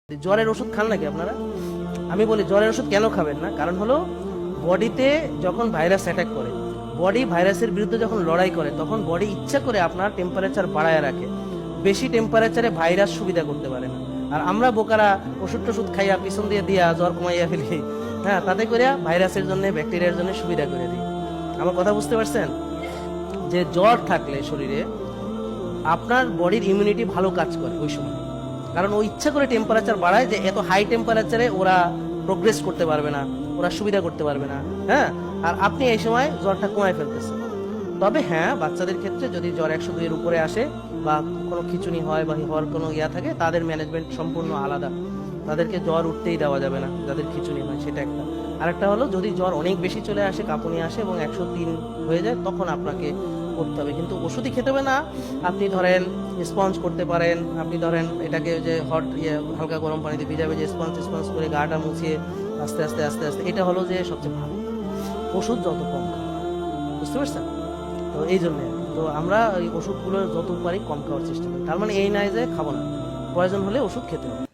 জ্বরের ওষুধ খান নাকি আপনারা? আমি বলি জ্বরের ওষুধ কেন খাবেন না, কারণ হলো বডিতে যখন ভাইরাস অ্যাটাক করে, বডি ভাইরাসের বিরুদ্ধে যখন লড়াই করে, তখন বডি ইচ্ছা করে আপনার টেম্পারেচার বাড়ায় রাখে। বেশি টেম্পারেচারে ভাইরাস সুবিধা করতে পারে না। আর আমরা বোকারা ওষুধ টষুধ খাইয়া পিছন দিয়ে দিয়া জ্বর কমাইয়া ফেলি, হ্যাঁ, তাতে করে ভাইরাসের জন্য ব্যাকটেরিয়ার জন্য সুবিধা করে দিই। আমার কথা বুঝতে পারছেন? যে জ্বর থাকলে শরীরে আপনার বডির ইমিউনিটি ভালো কাজ করে ওই সময়, কারণ ও ইচ্ছা করে টেম্পারেচার বাড়ায় যে এত হাই টেম্পারেচারে ওরা প্রোগ্রেস করতে পারবে না, ওরা সুবিধা করতে পারবে না, হ্যাঁ। আর আপনি এই সময় জ্বরটা কমায় ফেলতেছেন। তবে হ্যাঁ, বাচ্চাদের ক্ষেত্রে যদি জ্বর 102 এর উপরে আসে বা কোনো খিচুনি হয় বা হওয়ার কোনো ইয়া থাকে, তাদের ম্যানেজমেন্ট সম্পূর্ণ আলাদা। তাদেরকে জ্বর উঠতেই দেওয়া যাবে না যাদের খিচুনি হয়, সেটা একটা। আরেকটা হলো যদি জ্বর অনেক বেশি চলে আসে, কাঁপুনি আসে এবং 103 হয়ে যায়, তখন আপনাকে করতে হবে, কিন্তু ওষুধই খেতে হবে না। আপনি ধরেন স্পঞ্জ করতে পারেন, আপনি ধরেন এটাকে যে হট হালকা গরম পানিতে ভিজাবে, যে স্পঞ্জ স্পঞ্জ করে গাটা মুছিয়ে আস্তে আস্তে আস্তে আস্তে, এটা হলো যে সবচেয়ে ভালো ওষুধ, যত কম খাবেন। বুঝতে পারছেন? তো এই জন্য তো আমরা ওই ওষুধগুলো যত পারি কম খাওয়ার চেষ্টা করি। তার মানে এই নয় যে খাবো না, প্রয়োজন হলে ওষুধ খেতে হবে।